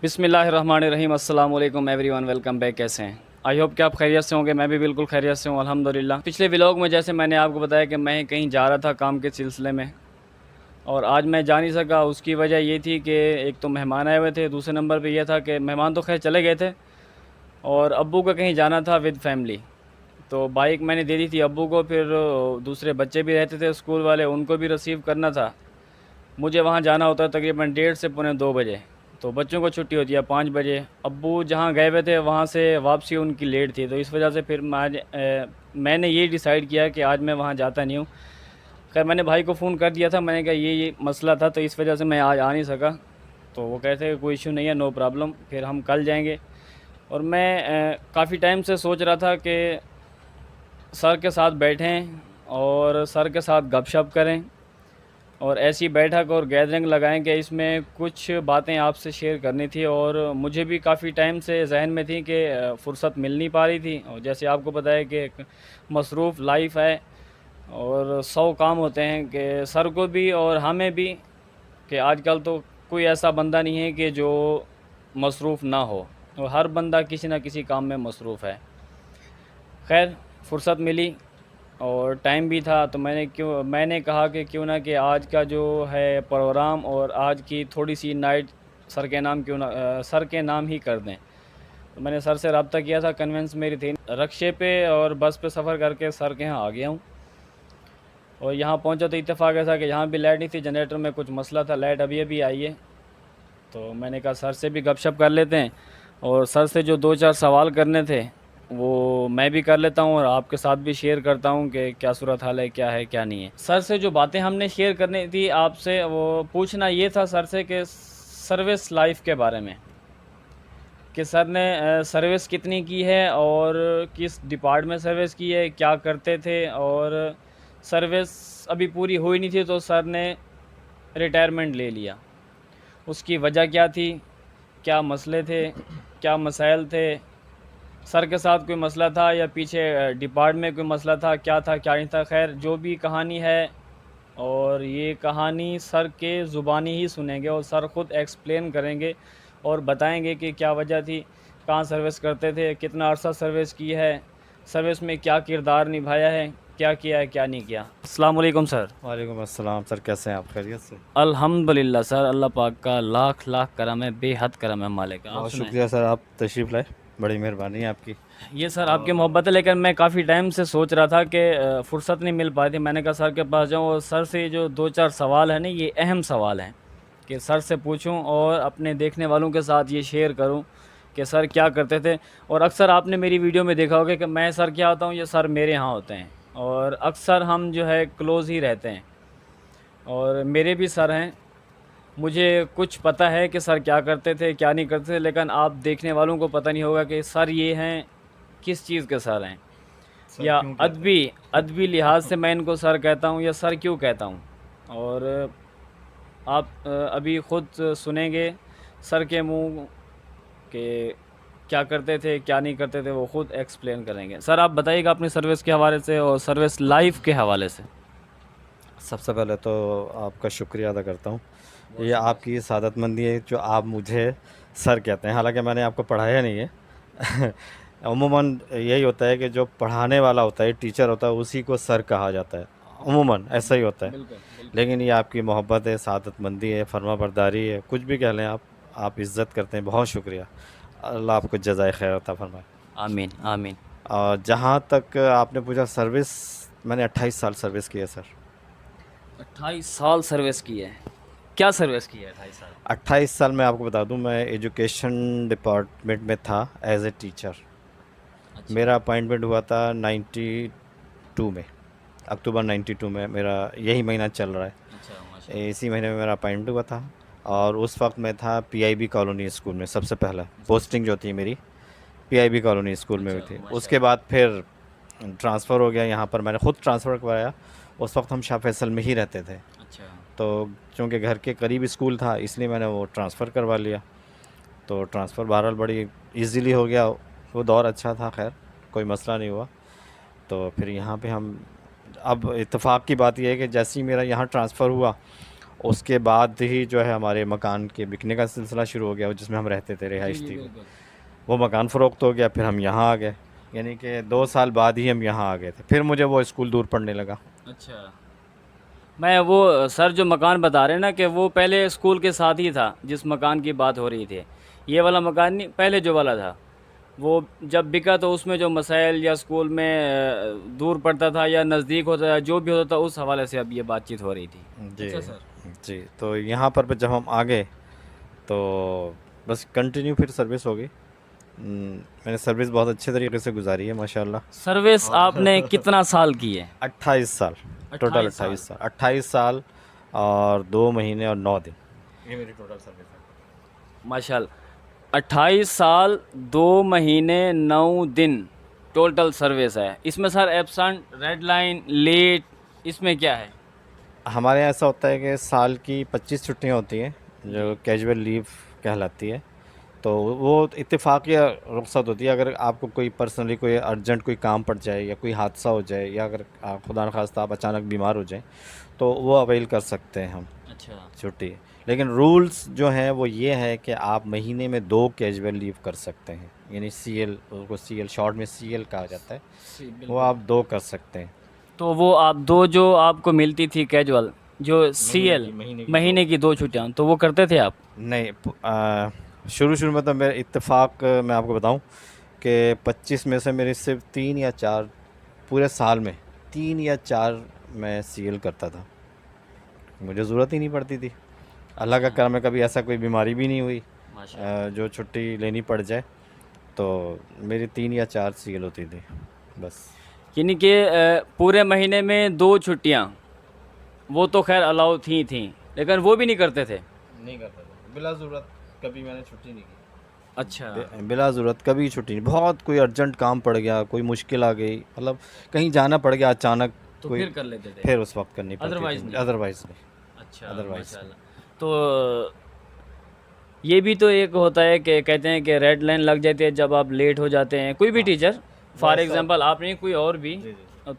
بسم اللہ الرحمن الرحیم. السلام علیکم ایوری ون, ویلکم بیک. کیسے ہیں؟ آئی ہوپ کہ آپ خیریت سے ہوں گے. میں بھی بالکل خیریت سے ہوں الحمدللہ. پچھلے ولاگ میں جیسے میں نے آپ کو بتایا کہ میں کہیں جا رہا تھا کام کے سلسلے میں, اور آج میں جا نہیں سکا. اس کی وجہ یہ تھی کہ ایک تو مہمان آئے ہوئے تھے, دوسرے نمبر پہ یہ تھا کہ مہمان تو خیر چلے گئے تھے, اور ابو کا کہیں جانا تھا ود فیملی. تو بائک میں نے دے دی تھی ابو کو, پھر دوسرے بچے بھی رہتے تھے اسکول والے, ان کو بھی ریسیو کرنا تھا. مجھے وہاں جانا ہوتا ہے تقریباً 1:30 سے 2:45 بجے. تو بچوں کو چھٹی ہوتی ہے 5 بجے. ابو جہاں گئے ہوئے تھے وہاں سے واپسی ان کی لیٹ تھی, تو اس وجہ سے پھر میں نے یہ ڈیسائیڈ کیا کہ آج میں وہاں جاتا نہیں ہوں. خیر میں نے بھائی کو فون کر دیا تھا, میں نے کہا یہ مسئلہ تھا, تو اس وجہ سے میں آج آ نہیں سکا. تو وہ کہتے کہ کوئی ایشو نہیں ہے, نو پرابلم, پھر ہم کل جائیں گے. اور میں کافی ٹائم سے سوچ رہا تھا کہ سر کے ساتھ بیٹھیں اور سر کے ساتھ گپ شپ کریں, اور ایسی بیٹھک اور گیدرنگ لگائیں کہ اس میں کچھ باتیں آپ سے شیئر کرنی تھی. اور مجھے بھی کافی ٹائم سے ذہن میں تھی کہ فرصت مل نہیں پا رہی تھی, اور جیسے آپ کو پتہ ہے کہ ایک مصروف لائف ہے اور 100 کام ہوتے ہیں کہ سر کو بھی اور ہمیں بھی, کہ آج کل تو کوئی ایسا بندہ نہیں ہے کہ جو مصروف نہ ہو, اور ہر بندہ کسی نہ کسی کام میں مصروف ہے. خیر فرصت ملی اور ٹائم بھی تھا, تو میں نے کہا کہ کیوں نہ کہ آج کا جو ہے پروگرام اور آج کی تھوڑی سی نائٹ سر کے نام ہی کر دیں. تو میں نے سر سے رابطہ کیا تھا, کنوینس میری تھی. رکشے پہ اور بس پہ سفر کر کے سر کے یہاں آ گیا ہوں, اور یہاں پہنچا تو اتفاق ایسا کہ یہاں بھی لائٹ نہیں تھی, جنریٹر میں کچھ مسئلہ تھا, لائٹ ابھی آئی ہے. تو میں نے کہا سر سے بھی گپ شپ کر لیتے ہیں, اور سر سے جو 2-4 سوال کرنے تھے وہ میں بھی کر لیتا ہوں, اور آپ کے ساتھ بھی شیئر کرتا ہوں کہ کیا صورت حال ہے, کیا ہے کیا نہیں ہے. سر سے جو باتیں ہم نے شیئر کرنی تھی آپ سے, وہ پوچھنا یہ تھا سر سے کہ سروس لائف کے بارے میں, کہ سر نے سروس کتنی کی ہے اور کس ڈپارٹ میں سروس کی ہے, کیا کرتے تھے, اور سروس ابھی پوری ہوئی نہیں تھی تو سر نے ریٹائرمنٹ لے لیا. اس کی وجہ کیا تھی, کیا مسئلے تھے, کیا مسائل تھے, سر کے ساتھ کوئی مسئلہ تھا یا پیچھے ڈپارٹ میں کوئی مسئلہ تھا, کیا تھا کیا نہیں تھا. خیر جو بھی کہانی ہے, اور یہ کہانی سر کے زبانی ہی سنیں گے, اور سر خود ایکسپلین کریں گے اور بتائیں گے کہ کیا وجہ تھی, کہاں سروس کرتے تھے, کتنا عرصہ سروس کی ہے, سروس میں کیا کردار نبھایا ہے, کیا کیا ہے کیا نہیں کیا. السلام علیکم سر. وعلیکم السلام سر, کیسے ہیں آپ؟ خیریت سے؟ الحمدللہ سر, اللہ پاک کا لاکھ لاکھ کرم ہے, بے حد کرم ہے مالک. آپ بہت سنائیں. شکریہ سر, آپ تشریف لائے, بڑی مہربانی ہے آپ کی. یہ سر آپ کی محبت ہے, لیکن میں کافی ٹائم سے سوچ رہا تھا کہ فرصت نہیں مل پائی تھی. میں نے کہا سر کے پاس جاؤں, اور سر سے جو 2-4 سوال ہیں نا, یہ اہم سوال ہیں کہ سر سے پوچھوں اور اپنے دیکھنے والوں کے ساتھ یہ شیئر کروں کہ سر کیا کرتے تھے. اور اکثر آپ نے میری ویڈیو میں دیکھا ہوگا کہ میں سر کیا ہوتا ہوں, یہ سر میرے ہاں ہوتے ہیں, اور اکثر ہم جو ہے کلوز ہی رہتے ہیں, اور میرے بھی سر ہیں. مجھے کچھ پتہ ہے کہ سر کیا کرتے تھے کیا نہیں کرتے تھے, لیکن آپ دیکھنے والوں کو پتہ نہیں ہوگا کہ سر یہ ہیں کس چیز کے سر ہیں, سر یا کیوں کہتے ہیں؟ ادبی لحاظ سے میں ان کو سر کہتا ہوں, یا سر کیوں کہتا ہوں. اور آپ ابھی خود سنیں گے سر کے منہ کہ کیا کرتے تھے کیا نہیں کرتے تھے, وہ خود ایکسپلین کریں گے. سر آپ بتائیے گا اپنی سروس کے حوالے سے اور سروس لائف کے حوالے سے. سب سے پہلے تو آپ کا شکریہ ادا کرتا ہوں, یہ آپ کی سعادت مندی ہے جو آپ مجھے سر کہتے ہیں, حالانکہ میں نے آپ کو پڑھایا نہیں ہے. عموماً یہی ہوتا ہے کہ جو پڑھانے والا ہوتا ہے, ٹیچر ہوتا ہے, اسی کو سر کہا جاتا ہے, عموماً ایسا ہی ہوتا ہے. بالکل. لیکن یہ آپ کی محبت ہے, سعادت مندی ہے, فرما برداری ہے, کچھ بھی کہہ لیں آپ عزت کرتے ہیں, بہت شکریہ. اللہ آپ کو جزائے خیر عطا فرمائے. آمین آمین. اور جہاں تک آپ نے پوچھا سروس, میں نے 28 سال سروس کی ہے سر. 28 سال سروس کی ہے. کیا سروس کی ہے 28 سال؟ 28 سال میں آپ کو بتا دوں, میں ایجوکیشن ڈپارٹمنٹ میں تھا ایز اے ٹیچر. اچھا. میرا اپائنٹمنٹ ہوا تھا 92 میں, اکتوبر 92 میں, میرا یہی مہینہ چل رہا ہے. اچھا ماشاء اللہ. اسی مہینے میں میرا اپائنٹمنٹ ہوا تھا, اور اس وقت میں تھا پی آئی بی کالونی اسکول میں. سب سے پہلا پوسٹنگ جو تھی میری پی آئی بی کالونی اسکول میں ہوئی تھی. اس کے بعد پھر ٹرانسفر ہو گیا یہاں پر, میں نے خود ٹرانسفر کروایا. اس وقت ہم شاہ فیصل میں ہی رہتے تھے, اچھا. تو چونکہ گھر کے قریب اسکول تھا اس لیے میں نے وہ ٹرانسفر کروا لیا. تو ٹرانسفر بہرحال بڑی ایزیلی ہو گیا, وہ دور اچھا تھا, خیر کوئی مسئلہ نہیں ہوا. تو پھر یہاں پہ ہم, اب اتفاق کی بات یہ ہے کہ جیسے ہی میرا یہاں ٹرانسفر ہوا, اس کے بعد ہی جو ہے ہمارے مکان کے بکنے کا سلسلہ شروع ہو گیا، جس میں ہم رہتے تھے، رہائش تھی، وہ مکان فروخت ہو گیا، پھر ہم یہاں آ گئے، یعنی کہ 2 سال بعد ہی ہم یہاں آ گئے تھے، پھر مجھے وہ اسکول دور پڑنے لگا۔ اچھا، میں وہ سر جو مکان بتا رہے ہیں نا کہ وہ پہلے اسکول کے ساتھ ہی تھا جس مکان کی بات ہو رہی تھی، یہ والا مکان نہیں، پہلے جو والا تھا وہ جب بکا تو اس میں جو مسائل یا اسکول میں دور پڑتا تھا یا نزدیک ہوتا تھا، جو بھی ہوتا تھا، اس حوالے سے اب یہ بات چیت ہو رہی تھی۔ جی اچھا سر۔ جی، تو یہاں پر جب ہم آ گئے تو بس کنٹینیو پھر سروس ہو گئی۔ میں نے سروس بہت اچھے طریقے سے گزاری ہے ماشاءاللہ۔ سروس آپ نے کتنا سال کی ہے؟ 28 سال، ٹوٹل 28 سال، 28 سال اور 2 مہینے اور 9 دن، یہ میری ٹوٹل سروس ہے۔ ماشاء اللہ، 28 سال 2 مہینے 9 دن ٹوٹل سروس ہے۔ اس میں سر ایبسنٹ، ریڈ لائن، لیٹ، اس میں کیا ہے؟ ہمارے یہاں ایسا ہوتا ہے کہ سال کی 25 چھٹیاں ہوتی ہیں جو کیجول لیو کہلاتی ہے، تو وہ اتفاقی رخصت ہوتی ہے۔ اگر آپ کو کوئی پرسنلی کوئی ارجنٹ کوئی کام پڑ جائے یا کوئی حادثہ ہو جائے یا اگر خدا نخواستہ آپ اچانک بیمار ہو جائیں تو وہ اویل کر سکتے ہیں ہم اچھا، چھٹی۔ لیکن رولز جو ہیں وہ یہ ہے کہ آپ مہینے میں 2 کیجول لیو کر سکتے ہیں، یعنی سی ایل، اس کو سی ایل شارٹ میں سی ایل کہا جاتا ہے، وہ آپ 2 کر سکتے ہیں۔ تو وہ آپ دو جو آپ کو ملتی تھی کیجول، جو سی ایل مہینے کی مہینے کی 2 چھٹیاں، تو وہ کرتے تھے آپ؟ نہیں، شروع میں تو میرا اتفاق میں آپ کو بتاؤں کہ 25 میں سے میری صرف 3 یا 4 پورے سال میں 3 یا 4 میں سی ایل کرتا تھا، مجھے ضرورت ہی نہیں پڑتی تھی۔ اللہ کا کرم ہے کبھی ایسا کوئی بیماری بھی نہیں ہوئی جو چھٹی لینی پڑ جائے، تو میری 3 یا 4 سی ایل ہوتی تھی بس۔ یعنی کہ پورے مہینے میں 2 چھٹیاں، وہ تو خیر الاؤ تھیں، لیکن وہ بھی نہیں کرتے تھے؟ نہیں کرتا تھا، بلا ضرورت کبھی میں نے چھٹی نہیں کی۔ اچھا، بلا ضرورت کبھی چھٹی نہیں، بہت کوئی ارجنٹ کام پڑ گیا، کوئی مشکل آ گئی، مطلب کہیں جانا پڑ گیا اچانک، تو کوئی پھر کر لیتے تھے؟ پھر اس وقت کرنی پڑتی ادروائز تھی، نہیں؟ ادروائز نہیں۔ اچھا، ادروائز ماشاء اللہ۔ تو یہ بھی تو ایک ہوتا ہے کہ کہتے ہیں کہ ریڈ لائن لگ جاتی ہے جب آپ لیٹ ہو جاتے ہیں، کوئی بھی ٹیچر، فار ایگزامپل آپ نہیں، کوئی اور بھی،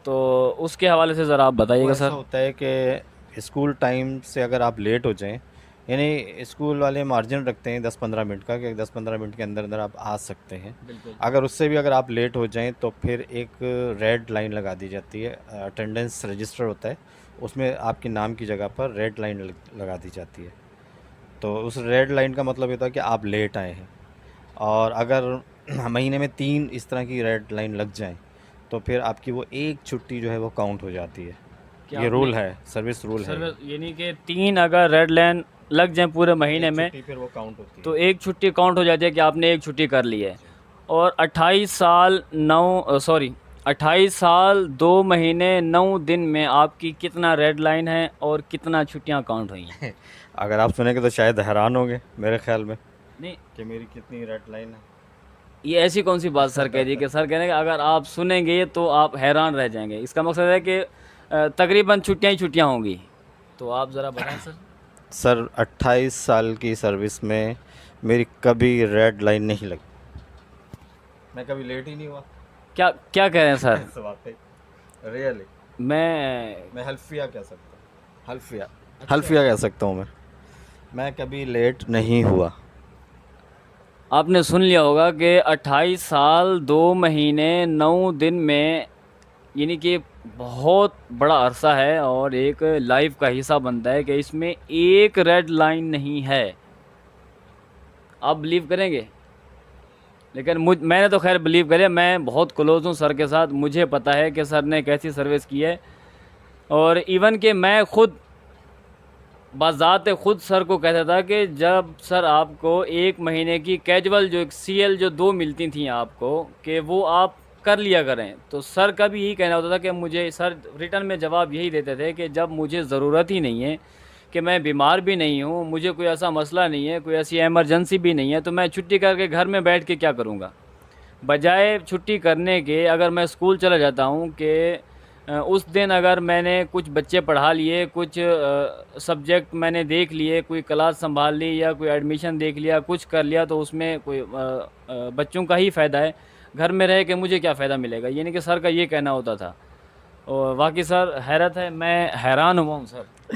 تو اس کے حوالے سے ذرا آپ بتائیے گا ایسا سر۔ ہوتا ہے کہ اسکول ٹائم سے اگر آپ لیٹ ہو جائیں، یعنی اسکول والے مارجن رکھتے ہیں 10-15 منٹ کا کہ 10-15 منٹ کے اندر آپ آ سکتے ہیں، بالکل، اگر اس سے بھی اگر آپ لیٹ ہو جائیں تو پھر ایک ریڈ لائن لگا دی جاتی ہے، اٹینڈنس رجسٹر ہوتا ہے، اس میں آپ کے نام کی جگہ پر ریڈ لائن لگا دی جاتی ہے، تو اس ریڈ لائن کا مطلب یہ ہوتا ہے کہ آپ لیٹ آئے ہیں، اور اگر مہینے میں 3 اس طرح کی ریڈ لائن لگ جائیں تو پھر آپ کی وہ ایک چھٹی جو ہے وہ کاؤنٹ ہو جاتی ہے، یہ رول ہے، سروس رول ہے، سروس یعنی کہ 3 اگر ریڈ لائن لگ جائیں پورے مہینے میں پھر وہ کاؤنٹ ہوتی ہے، تو ایک چھٹی کاؤنٹ ہو جاتی ہے کہ آپ نے ایک چھٹی کر لی ہے۔ اور 28 سال 2 مہینے 9 دن میں آپ کی کتنا ریڈ لائن ہے اور کتنا چھٹیاں کاؤنٹ ہوئی ہیں؟ اگر آپ سنیں گے تو شاید حیران ہوں گے میرے خیال میں نہیں، کہ میری کتنی ریڈ لائن ہے۔ یہ ایسی کون سی بات سر کہہ دی کہ سر کہہ رہے ہیں کہ اگر آپ سنیں گے تو آپ حیران رہ جائیں گے، اس کا مقصد ہے کہ تقریباً چھٹیاں ہی چھٹیاں ہوں گی، تو آپ ذرا بتائیں سر۔ سر 28 سال کی سروس میں میری کبھی ریڈ لائن نہیں لگی، میں کبھی لیٹ ہی نہیں ہوا، کیا کہہ رہے ہیں سر؟ واقعی ریئلی میں حلفیہ کہہ سکتا ہوں، حلفیہ کہہ سکتا ہوں، میں کبھی لیٹ نہیں ہوا۔ آپ نے سن لیا ہوگا کہ 28 سال 2 مہینے 9 دن میں، یعنی کہ بہت بڑا عرصہ ہے اور ایک لائف کا حصہ بنتا ہے کہ اس میں ایک ریڈ لائن نہیں ہے۔ آپ بلیو کریں گے؟ لیکن میں نے تو خیر بلیو کرے، میں بہت کلوز ہوں سر کے ساتھ، مجھے پتہ ہے کہ سر نے کیسی سروس کی ہے، اور ایون کہ میں خود بذات خود سر کو کہتا تھا کہ جب سر آپ کو 1 مہینے کی کیجول جو سی ایل جو 2 ملتی تھیں آپ کو، کہ وہ آپ کر لیا کریں، تو سر کا بھی یہی کہنا ہوتا تھا کہ مجھے، سر ریٹرن میں جواب یہی دیتے تھے کہ جب مجھے ضرورت ہی نہیں ہے، کہ میں بیمار بھی نہیں ہوں، مجھے کوئی ایسا مسئلہ نہیں ہے، کوئی ایسی ایمرجنسی بھی نہیں ہے، تو میں چھٹی کر کے گھر میں بیٹھ کے کیا کروں گا؟ بجائے چھٹی کرنے کے اگر میں اسکول چلا جاتا ہوں کہ اس دن اگر میں نے کچھ بچے پڑھا لیے، کچھ سبجیکٹ میں نے دیکھ لیے، کوئی کلاس سنبھال لی یا کوئی ایڈمیشن دیکھ لیا، کچھ کر لیا، تو اس میں کوئی بچوں کا ہی فائدہ ہے، گھر میں رہ کے مجھے کیا فائدہ ملے گا؟ یعنی کہ سر کا یہ کہنا ہوتا تھا، اور واقعی سر حیرت ہے، میں حیران ہوا ہوں سر۔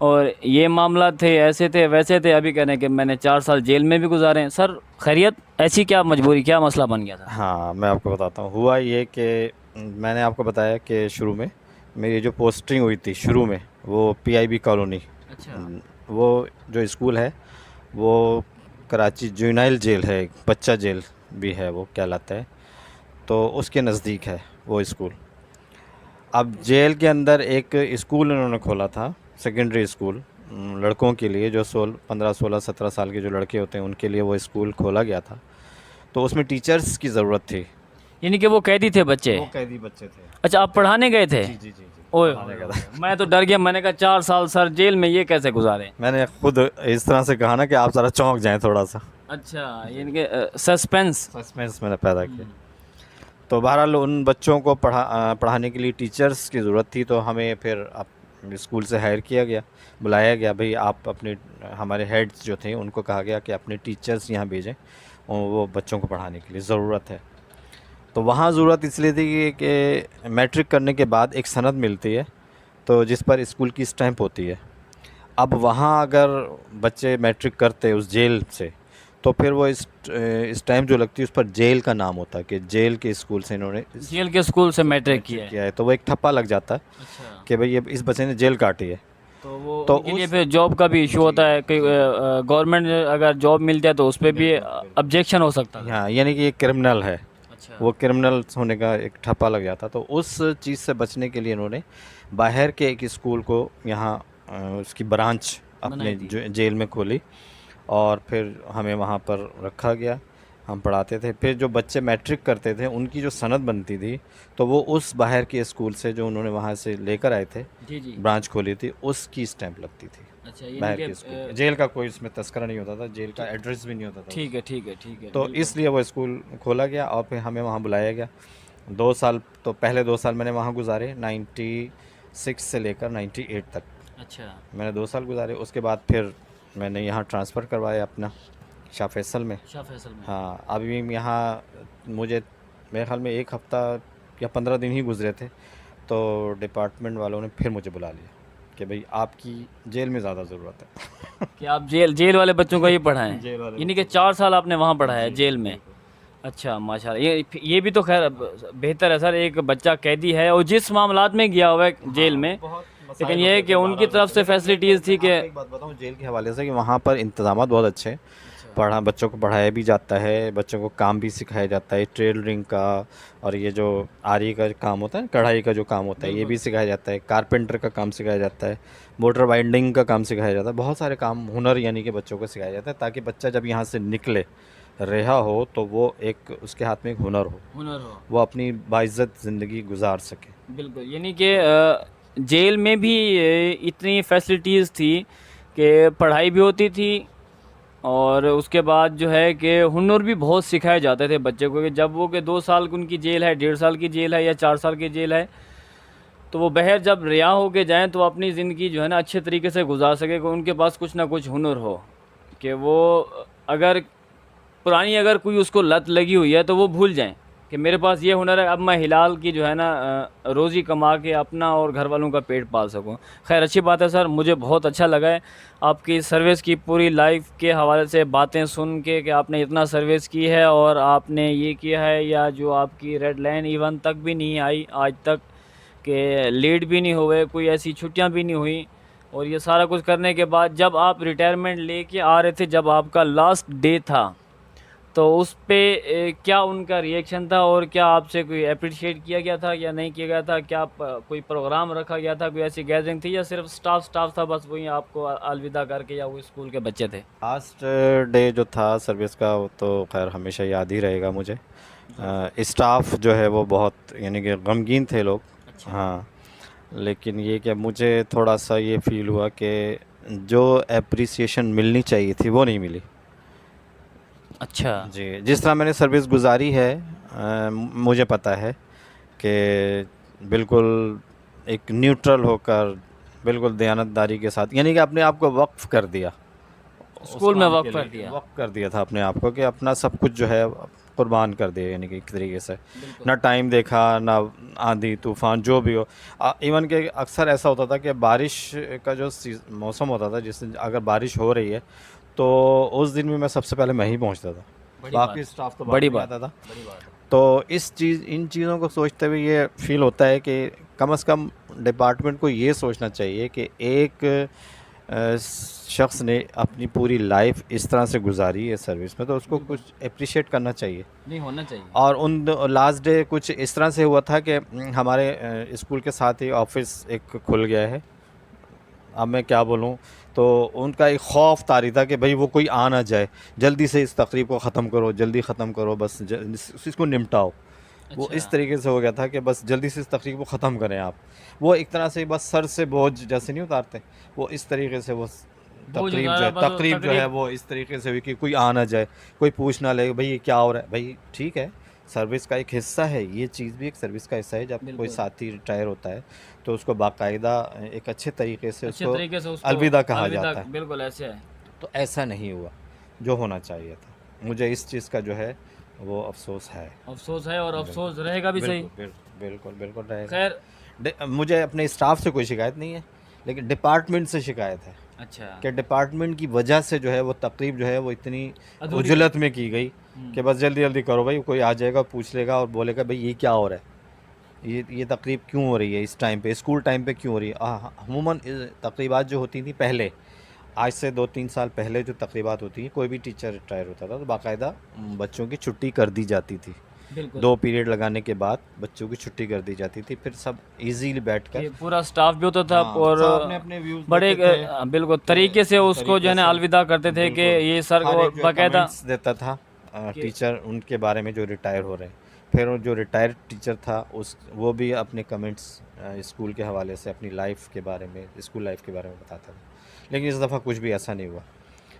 اور یہ معاملات تھے، ایسے تھے ویسے تھے، ابھی کہنے کہ میں نے 4 سال جیل میں بھی گزارے ہیں. سر خیریت ایسی کیا مجبوری، کیا مسئلہ بن گیا تھا؟ ہاں میں آپ کو بتاتا ہوں. ہوا یہ کہ میں نے آپ کو بتایا کہ شروع میں میری جو پوسٹنگ ہوئی تھی شروع میں وہ پی آئی بی کالونی، اچھا وہ جو اسکول ہے وہ کراچی جوینائل جیل ہے، ایک بچہ جیل بھی ہے وہ کہلاتا ہے، تو اس کے نزدیک ہے وہ اسکول. اب جیل کے اندر ایک اسکول انہوں نے کھولا تھا، سیکنڈری اسکول لڑکوں کے لیے، جو 15 16 17 سال کے جو لڑکے ہوتے ہیں ان کے لیے وہ اسکول کھولا گیا تھا. تو اس میں ٹیچرز کی ضرورت تھی. یعنی کہ وہ قیدی تھے بچے؟ وہ قیدی بچے تھے. اچھا آپ پڑھانے گئے تھے؟ جی جی جی جی اوئے پڑھانے ہوئے کا تھا. ہوئے. میں تو ڈر گیا، میں نے کہا 4 سال سر جیل میں یہ کیسے گزارے؟ میں نے خود اس طرح سے کہا نا کہ آپ ذرا چونک جائیں تھوڑا سا، اچھا یعنی کہ سسپینس. سسپینس میں نے پیدا کیا. تو بہرحال ان بچوں کو پڑھانے کے لیے ٹیچرز کی ضرورت تھی، تو ہمیں پھر اسکول سے ہائر کیا گیا، بلایا گیا. بھئی آپ اپنے، ہمارے ہیڈز جو تھے ان کو کہا گیا کہ اپنے ٹیچرز یہاں بھیجیں، وہ بچوں کو پڑھانے کے لیے ضرورت ہے. تو وہاں ضرورت اس لیے تھی کہ میٹرک کرنے کے بعد ایک سند ملتی ہے تو جس پر اسکول کی اسٹیمپ ہوتی ہے. اب وہاں اگر بچے میٹرک کرتے اس جیل سے تو پھر وہ اسٹیمپ جو لگتی ہے اس پر جیل کا نام ہوتا ہے کہ جیل کے اسکول سے انہوں نے جیل کے اسکول سے میٹرک کیا ہے. تو وہ ایک ٹھپا لگ جاتا ہے اچھا کہ بھئی اس بچے نے جیل کاٹی ہے. تو وہ تو ان کے لیے پھر جاب کا بھی ایشو ہوتا ہے کہ گورنمنٹ اگر جاب مل جائے تو اس پہ بھی آبجیکشن ہو سکتا ہے. ہاں یعنی کہ یہ کرمنل ہے، اچھا وہ کرمنل ہونے کا ایک ٹھپا لگ جاتا. تو اس چیز سے بچنے کے لیے انہوں نے باہر کے ایک اسکول کو یہاں اس کی برانچ اپنے جیل میں کھولی اور پھر ہمیں وہاں پر رکھا گیا، ہم پڑھاتے تھے. پھر جو بچے میٹرک کرتے تھے ان کی جو سند بنتی تھی تو وہ اس باہر کے اسکول سے جو انہوں نے وہاں سے لے کر آئے تھے، جی جی. برانچ کھولی تھی، اس کی اسٹیمپ لگتی تھی. اچھا باہر یعنی کے کہ اسکول جیل کا کوئی اس میں تذکرہ نہیں ہوتا تھا، جیل کا ایڈریس بھی نہیں ہوتا تھا. ٹھیک ہے ٹھیک ہے ٹھیک ہے. تو اس لیے وہ اسکول کھولا گیا اور پھر ہمیں وہاں بلایا گیا. 2 سال، تو پہلے 2 سال میں نے وہاں گزارے 96 سے لے کر 98 تک. اچھا میں نے 2 سال گزارے. اس کے بعد پھر میں نے یہاں ٹرانسفر کروایا اپنا شاہ فیصل میں. شاہ فیصل میں. ہاں ابھی یہاں مجھے میرے خیال میں 1 ہفتہ یا 15 دن ہی گزرے تھے تو ڈپارٹمنٹ والوں نے پھر مجھے بلا لیا کہ بھئی آپ کی جیل میں زیادہ ضرورت ہے کہ آپ جیل والے بچوں کو ہی پڑھائیں. جیل والے یعنی کہ 4 سال آپ نے وہاں پڑھایا ہے جیل میں. اچھا ماشاء اللہ. یہ بھی تو خیر بہتر ہے سر، ایک بچہ قیدی ہے اور جس معاملات میں گیا ہوا ہے جیل میں، لیکن یہ ہے کہ ان کی طرف سے فیسلٹیز تھی کہ ایک بات بتاؤں جیل کے حوالے سے کہ وہاں پر انتظامات بہت اچھے ہیں. بچوں کو پڑھایا بھی جاتا ہے، بچوں کو کام بھی سکھایا جاتا ہے، ٹیلرنگ کا اور یہ جو آری کا کام ہوتا ہے، کڑھائی کا جو کام ہوتا ہے یہ بھی سکھایا جاتا ہے، کارپینٹر کا کام سکھایا جاتا ہے، موٹر وائنڈنگ کا کام سکھایا جاتا ہے. بہت سارے کام، ہنر یعنی کہ بچوں کو سکھایا جاتا ہے تاکہ بچہ جب یہاں سے نکلے رہا ہو تو وہ ایک اس کے ہاتھ میں ایک ہنر ہو، وہ اپنی باعزت زندگی گزار سکے. بالکل. یعنی کہ جیل میں بھی اتنی فیسلٹیز تھی کہ پڑھائی بھی ہوتی تھی اور اس کے بعد جو ہے کہ ہنر بھی بہت سکھائے جاتے تھے بچے کو، کہ جب وہ کہ 2 سال کی ان کی جیل ہے، 1.5 سال کی جیل ہے یا 4 سال کی جیل ہے، تو وہ باہر جب رہا ہو کے جائیں تو اپنی زندگی جو ہے نا اچھے طریقے سے گزار سکے، کہ ان کے پاس کچھ نہ کچھ ہنر ہو، کہ وہ اگر پرانی اگر کوئی اس کو لت لگی ہوئی ہے تو وہ بھول جائیں کہ میرے پاس یہ ہنر ہے، اب میں حلال کی جو ہے نا روزی کما کے اپنا اور گھر والوں کا پیٹ پال سکوں. خیر اچھی بات ہے سر، مجھے بہت اچھا لگا ہے آپ کی سروس کی پوری لائف کے حوالے سے باتیں سن کے، کہ آپ نے اتنا سروس کی ہے اور آپ نے یہ کیا ہے، یا جو آپ کی ریڈ لائن ایون تک بھی نہیں آئی آج تک، کہ لیٹ بھی نہیں ہوئے، کوئی ایسی چھٹیاں بھی نہیں ہوئیں، اور یہ سارا کچھ کرنے کے بعد جب آپ ریٹائرمنٹ لے کے آ رہے تھے، جب آپ کا لاسٹ ڈے تھا تو اس پہ کیا ان کا ریئیکشن تھا، اور کیا آپ سے کوئی اپریشیٹ کیا گیا تھا یا نہیں کیا گیا تھا؟ کیا کوئی پروگرام رکھا گیا تھا، کوئی ایسی گیدرنگ تھی، یا صرف سٹاف تھا بس وہی آپ کو الوداع کر کے، یا وہ اسکول کے بچے تھے؟ لاسٹ ڈے جو تھا سروس کا وہ تو خیر ہمیشہ یاد ہی رہے گا مجھے. اسٹاف جو ہے وہ بہت یعنی کہ غمگین تھے لوگ. ہاں لیکن یہ کہ مجھے تھوڑا سا یہ فیل ہوا کہ جو اپریسیشن ملنی چاہیے تھی وہ نہیں ملی. اچھا جی جس طرح میں نے سروس گزاری ہے مجھے پتہ ہے کہ بالکل ایک نیوٹرل ہو کر، بالکل دیانتداری کے ساتھ، یعنی کہ اپنے آپ کو وقف کر دیا، اسکول میں وقف کر دیا تھا اپنے آپ کو، کہ اپنا سب کچھ جو ہے قربان کر دیا یعنی کہ ایک طریقے سے نہ ٹائم دیکھا نہ آندھی طوفان جو بھی ہو. ایون کہ اکثر ایسا ہوتا تھا کہ بارش کا جو موسم ہوتا تھا جس دن اگر بارش ہو رہی ہے تو اس دن بھی میں سب سے پہلے میں ہی پہنچتا تھا, باقی اسٹاف تو بڑی بعد میں بات, آتا تھا. تو ان چیزوں کو سوچتے ہوئے یہ فیل ہوتا ہے کہ کم از کم ڈپارٹمنٹ کو یہ سوچنا چاہیے کہ ایک شخص نے اپنی پوری لائف اس طرح سے گزاری ہے سروس میں, تو اس کو کچھ اپریشیٹ کرنا چاہیے. نہیں ہونا چاہیے. اور ان لاسٹ ڈے کچھ اس طرح سے ہوا تھا کہ ہمارے اسکول کے ساتھ ہی آفس ایک کھل گیا ہے, اب میں کیا بولوں, تو ان کا ایک خوف طاری تھا کہ بھئی وہ کوئی آ نہ جائے, جلدی سے اس تقریب کو ختم کرو, جلدی ختم کرو, بس اس کو نمٹاؤ. وہ اس طریقے سے ہو گیا تھا کہ بس جلدی سے اس تقریب کو ختم کریں آپ. وہ ایک طرح سے بس سر سے بوجھ جیسے نہیں اتارتے, وہ اس طریقے سے وہ تقریب جو ہے وہ اس طریقے سے ہوئی کہ کوئی آ نہ جائے, کوئی پوچھ نہ لے بھئی یہ کیا ہو رہا ہے. بھئی ٹھیک ہے, سروس کا ایک حصہ ہے, یہ چیز بھی ایک سروس کا حصہ ہے. جب کوئی ساتھی ریٹائر ہوتا ہے تو اس کو باقاعدہ ایک اچھے طریقے سے اس کو الوداع کہا جاتا ہے. بالکل ایسے ہے. تو ایسا نہیں ہوا جو ہونا چاہیے تھا. مجھے اس چیز کا جو ہے وہ افسوس ہے. افسوس ہے اور افسوس رہے گا بھی. صحیح, بالکل بالکل رہے گا. خیر مجھے اپنے اسٹاف سے کوئی شکایت نہیں ہے, لیکن ڈپارٹمنٹ سے شکایت ہے. اچھا, کہ ڈپارٹمنٹ کی وجہ سے جو ہے وہ تقریب جو ہے وہ اتنی عجلت میں کی گئی کہ بس جلدی جلدی کرو بھائی, کوئی آ جائے گا پوچھ لے گا اور بولے گا بھئی یہ کیا ہو رہا ہے, یہ تقریب کیوں ہو رہی ہے اس ٹائم پہ, اسکول ٹائم پہ کیوں ہو رہی ہے. عموماً تقریبات جو ہوتی تھیں پہلے, آج سے 2-3 سال پہلے جو تقریبات ہوتی ہیں, کوئی بھی ٹیچر ریٹائر ہوتا تھا تو باقاعدہ بچوں کی چھٹی کر دی جاتی تھی. 2 پیریڈ لگانے کے بعد بچوں کی چھٹی کر دی جاتی تھی. پھر سب ایزیلی بیٹھ کر پورا سٹاف بھی ہوتا تھا اور بڑے بالکل طریقے سے اس کو جو ہے نا الوداع کرتے تھے کہ یہ سر باقاعدہ دیتا تھا ٹیچر ان کے بارے میں جو ریٹائر ہو رہے ہیں. پھر جو ریٹائر ٹیچر تھا وہ بھی اپنے کمنٹس اسکول کے حوالے سے اپنی لائف کے بارے میں, اسکول لائف کے بارے میں بتاتا تھا. لیکن اس دفعہ کچھ بھی ایسا نہیں ہوا.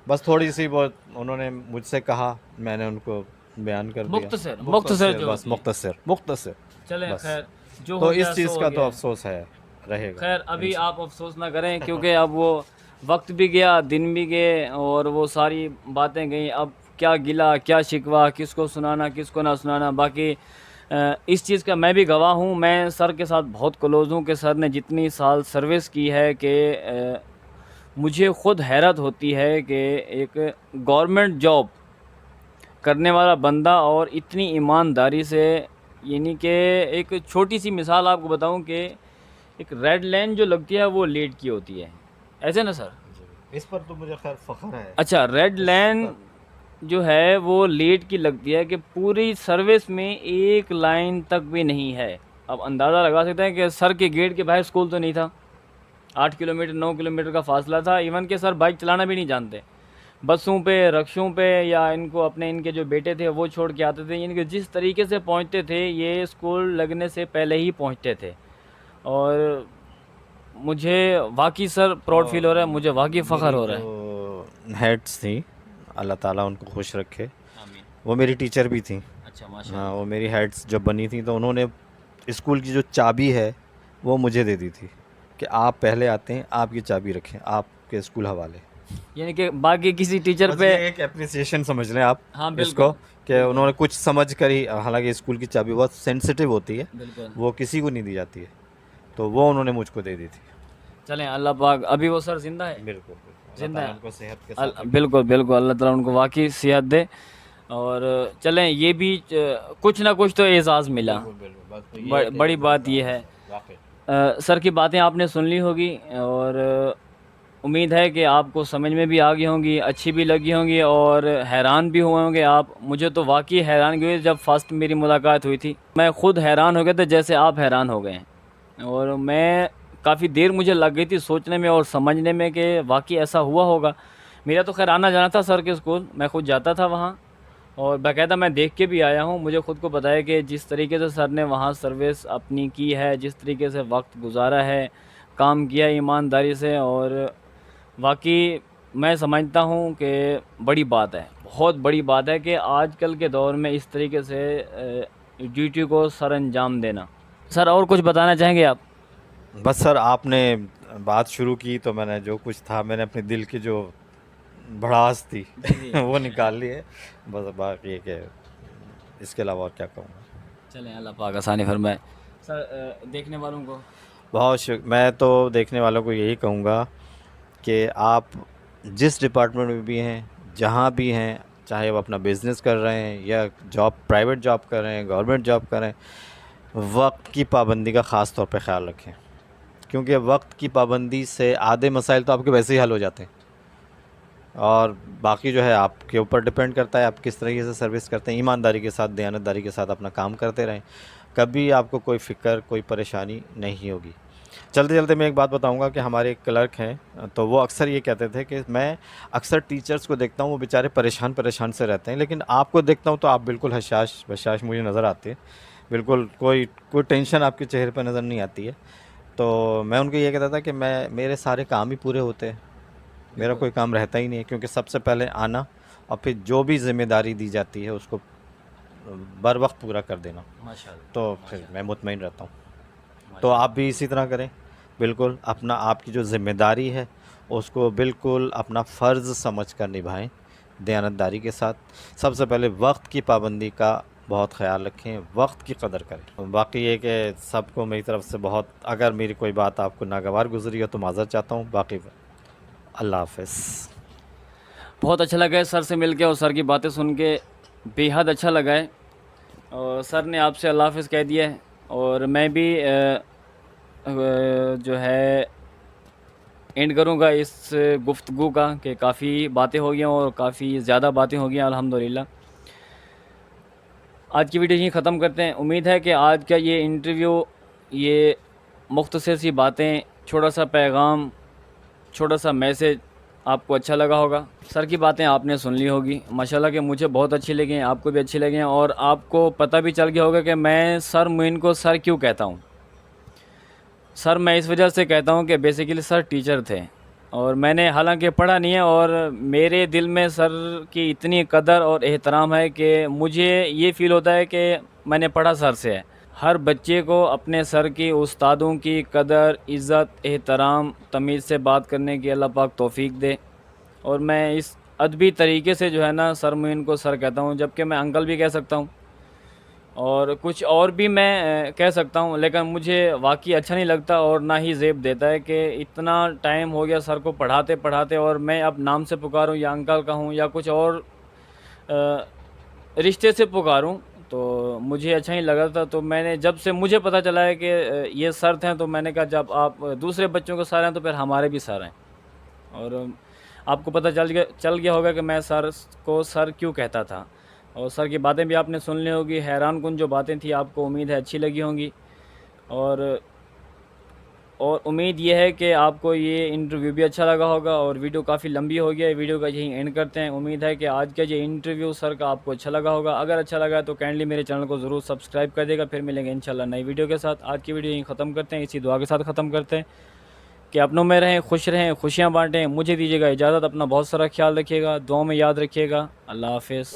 بس تھوڑی سی بہت انہوں نے مجھ سے کہا, میں نے ان کو بیان کر دیا, مختصر. چلیں خیر, جو تو اس چیز کا تو افسوس ہے, رہے گا. خیر ابھی آپ افسوس نہ کریں کیونکہ اب وہ وقت بھی گیا, دن بھی گئے اور وہ ساری باتیں گئیں. اب کیا گلا کیا شکوہ, کس کو سنانا کس کو نہ سنانا. باقی اس چیز کا میں بھی گواہ ہوں. میں سر کے ساتھ بہت کلوز ہوں کہ سر نے جتنی سال سروس کی ہے کہ مجھے خود حیرت ہوتی ہے کہ ایک گورنمنٹ جاب کرنے والا بندہ اور اتنی ایمانداری سے, یعنی کہ ایک چھوٹی سی مثال آپ کو بتاؤں کہ ایک ریڈ لائن جو لگتی ہے وہ لیٹ کی ہوتی ہے, ایسے نا سر؟ اس پر تو مجھے خیر فخر ہے. اچھا, ریڈ لائن جو ہے وہ لیٹ کی لگتی ہے کہ پوری سروس میں ایک لائن تک بھی نہیں ہے. اب اندازہ لگا سکتے ہیں کہ سر کے گیٹ کے باہر اسکول تو نہیں تھا, 8 کلومیٹر 9 کلومیٹر کا فاصلہ تھا. ایون کہ سر بائک چلانا بھی نہیں جانتے, بسوں پہ رکشوں پہ یا ان کو ان کے جو بیٹے تھے وہ چھوڑ کے آتے تھے. یعنی کہ جس طریقے سے پہنچتے تھے یہ اسکول لگنے سے پہلے ہی پہنچتے تھے. اور مجھے واقعی سر پراؤڈ فیل ہو رہا ہے, مجھے واقعی فخر ہو رہا ہے. ہیڈس تھیں, اللہ تعالیٰ ان کو خوش رکھے, وہ میری ٹیچر بھی تھیں. اچھا ہاں, وہ میری ہیڈس جب بنی تھیں تو انہوں نے اسکول کی جو چابی ہے وہ مجھے دے دی تھی کہ آپ پہلے آتے ہیں, آپ یہ چابی رکھیں, آپ کے اسکول حوالے. یعنی کہ باقی کسی ٹیچر پہ ایک اپریسیشن سمجھ لیں آپ ہاں اس کو, کہ انہوں نے کچھ سمجھ کر ہی, حالانکہ اسکول کی چابی بہت سینسیٹیو ہوتی ہے, وہ کسی کو نہیں دی جاتی ہے, تو وہ انہوں نے مجھ کو دے دی تھی. چلیں اللہ پاک, ابھی وہ سر زندہ ہے؟ بالکل زندہ ہے, ان کو صحت کے ساتھ. بالکل بالکل, اللہ تعالیٰ ان کو واقعی صحت دے. اور چلیں یہ بھی کچھ نہ کچھ تو اعزاز ملا, بڑی بات یہ ہے. سر کی باتیں آپ نے سن لی ہوگی اور امید ہے کہ آپ کو سمجھ میں بھی آ گئی ہوں گی, اچھی بھی لگی ہوں گی اور حیران بھی ہوئے ہوں گے آپ. مجھے تو واقعی حیران ہوئی جب فرسٹ میری ملاقات ہوئی تھی, میں خود حیران ہو گیا تھا جیسے آپ حیران ہو گئے ہیں. اور میں کافی دیر مجھے لگ گئی تھی سوچنے میں اور سمجھنے میں کہ واقعی ایسا ہوا ہوگا. میرا تو خیر آنا جانا تھا سر کے اسکول, میں خود جاتا تھا وہاں اور باقاعدہ میں دیکھ کے بھی آیا ہوں. مجھے خود کو پتہ ہے کہ جس طریقے سے سر نے وہاں سروس اپنی کی ہے, جس طریقے سے وقت گزارا ہے, کام کیا ایمانداری سے, اور واقعی میں سمجھتا ہوں کہ بڑی بات ہے, بہت بڑی بات ہے کہ آج کل کے دور میں اس طریقے سے ڈیوٹی کو سر انجام دینا. سر اور کچھ بتانا چاہیں گے آپ؟ بس سر آپ نے بات شروع کی تو میں نے جو کچھ تھا, میں نے اپنے دل کی جو بھڑاس تھی وہ نکال لی ہے. بس باقی یہ کہ اس کے علاوہ اور کیا کہوں گا. چلیں اللہ پاک آسانی فرمائے. سر دیکھنے والوں کو بہت میں تو دیکھنے والوں کو یہی کہوں گا کہ آپ جس ڈپارٹمنٹ میں بھی ہیں، جہاں بھی ہیں، چاہے وہ اپنا بزنس کر رہے ہیں یا جاب، پرائیویٹ جاب کر رہے ہیں، گورنمنٹ جاب کر رہے ہیں، وقت کی پابندی کا خاص طور پہ خیال رکھیں، کیونکہ وقت کی پابندی سے آدھے مسائل تو آپ کے ویسے ہی حل ہو جاتے ہیں، اور باقی جو ہے آپ کے اوپر ڈپینڈ کرتا ہے آپ کس طریقے سے سروس کرتے ہیں. ایمانداری کے ساتھ، دیانتداری کے ساتھ اپنا کام کرتے رہیں، کبھی آپ کو کوئی فکر، کوئی پریشانی نہیں ہوگی. چلتے چلتے میں ایک بات بتاؤں گا کہ ہمارے ایک کلرک ہیں، تو وہ اکثر یہ کہتے تھے کہ میں اکثر ٹیچرز کو دیکھتا ہوں وہ بیچارے پریشان سے رہتے ہیں، لیکن آپ کو دیکھتا ہوں تو آپ بالکل حشاش بشاش مجھے نظر آتے ہیں، بالکل کوئی ٹینشن آپ کے چہرے پہ نظر نہیں آتی ہے. تو میں ان کو یہ کہتا تھا کہ میرے سارے کام ہی پورے ہوتے ہیں، میرا کوئی کام رہتا ہی نہیں ہے، کیونکہ سب سے پہلے آنا اور پھر جو بھی ذمہ داری دی جاتی ہے اس کو بر وقت پورا کر دینا، ماشاء اللہ. تو پھر میں مطمئن رہتا ہوں. تو آپ بھی اسی طرح کریں، بالکل اپنا، آپ کی جو ذمہ داری ہے اس کو بالکل اپنا فرض سمجھ کر نبھائیں دیانتداری کے ساتھ. سب سے پہلے وقت کی پابندی کا بہت خیال رکھیں، وقت کی قدر کریں. باقی یہ کہ سب کو میری طرف سے بہت، اگر میری کوئی بات آپ کو ناگوار گزری ہو تو معذرت چاہتا ہوں. باقی اللہ حافظ. بہت اچھا لگا ہے سر سے مل کے اور سر کی باتیں سن کے بے حد اچھا لگا ہے. اور سر نے آپ سے اللہ حافظ کہہ دیا ہے، اور میں بھی جو ہے اینڈ کروں گا اس گفتگو کا کہ کافی باتیں ہو گئی اور کافی زیادہ باتیں ہو گئی الحمدللہ. آج کی ویڈیو یہیں ختم کرتے ہیں. امید ہے کہ آج کا یہ انٹرویو، یہ مختصر سی باتیں، چھوٹا سا پیغام، چھوٹا سا میسج آپ کو اچھا لگا ہوگا. سر کی باتیں آپ نے سن لی ہوگی ماشاءاللہ کہ مجھے بہت اچھی لگیں، آپ کو بھی اچھی لگیں، اور آپ کو پتہ بھی چل گیا ہوگا کہ میں سر معین کو سر کیوں کہتا ہوں. سر میں اس وجہ سے کہتا ہوں کہ بیسیکلی سر ٹیچر تھے، اور میں نے حالانکہ پڑھا نہیں ہے، اور میرے دل میں سر کی اتنی قدر اور احترام ہے کہ مجھے یہ فیل ہوتا ہے کہ میں نے پڑھا سر سے ہے. ہر بچے کو اپنے سر کی، استادوں کی قدر، عزت، احترام، تمیز سے بات کرنے کی اللہ پاک توفیق دے. اور میں اس ادبی طریقے سے جو ہے نا سر معین کو سر کہتا ہوں، جبکہ میں انکل بھی کہہ سکتا ہوں اور کچھ اور بھی میں کہہ سکتا ہوں، لیکن مجھے واقعی اچھا نہیں لگتا اور نہ ہی زیب دیتا ہے کہ اتنا ٹائم ہو گیا سر کو پڑھاتے پڑھاتے، اور میں اب نام سے پکاروں یا انکل کہوں یا کچھ اور رشتے سے پکاروں تو مجھے اچھا نہیں لگا تھا. تو میں نے، جب سے مجھے پتہ چلا ہے کہ یہ سر تھے، تو میں نے کہا جب آپ دوسرے بچوں کو سر ہیں تو پھر ہمارے بھی سر ہیں. اور آپ کو پتہ چل گیا ہوگا کہ میں سر کو سر کیوں کہتا تھا. اور سر کی باتیں بھی آپ نے سن لی ہوگی، حیران کن جو باتیں تھیں آپ کو امید ہے اچھی لگی ہوں گی. اور امید یہ ہے کہ آپ کو یہ انٹرویو بھی اچھا لگا ہوگا. اور ویڈیو کافی لمبی ہو گیا ہے، ویڈیو کا یہیں اینڈ کرتے ہیں. امید ہے کہ آج کا یہ انٹرویو سر کا آپ کو اچھا لگا ہوگا. اگر اچھا لگا تو کائنڈلی میرے چینل کو ضرور سبسکرائب کر دے گا. پھر ملیں گے انشاءاللہ نئی ویڈیو کے ساتھ. آج کی ویڈیو یہیں ختم کرتے ہیں، اسی دعا کے ساتھ ختم کرتے ہیں کہ اپنوں میں رہیں، خوش رہیں، خوشیاں بانٹیں. مجھے دیجیے گا اجازت، اپنا بہت سارا خیال رکھیے گا، دعاؤں میں یاد رکھیے گا. اللہ حافظ.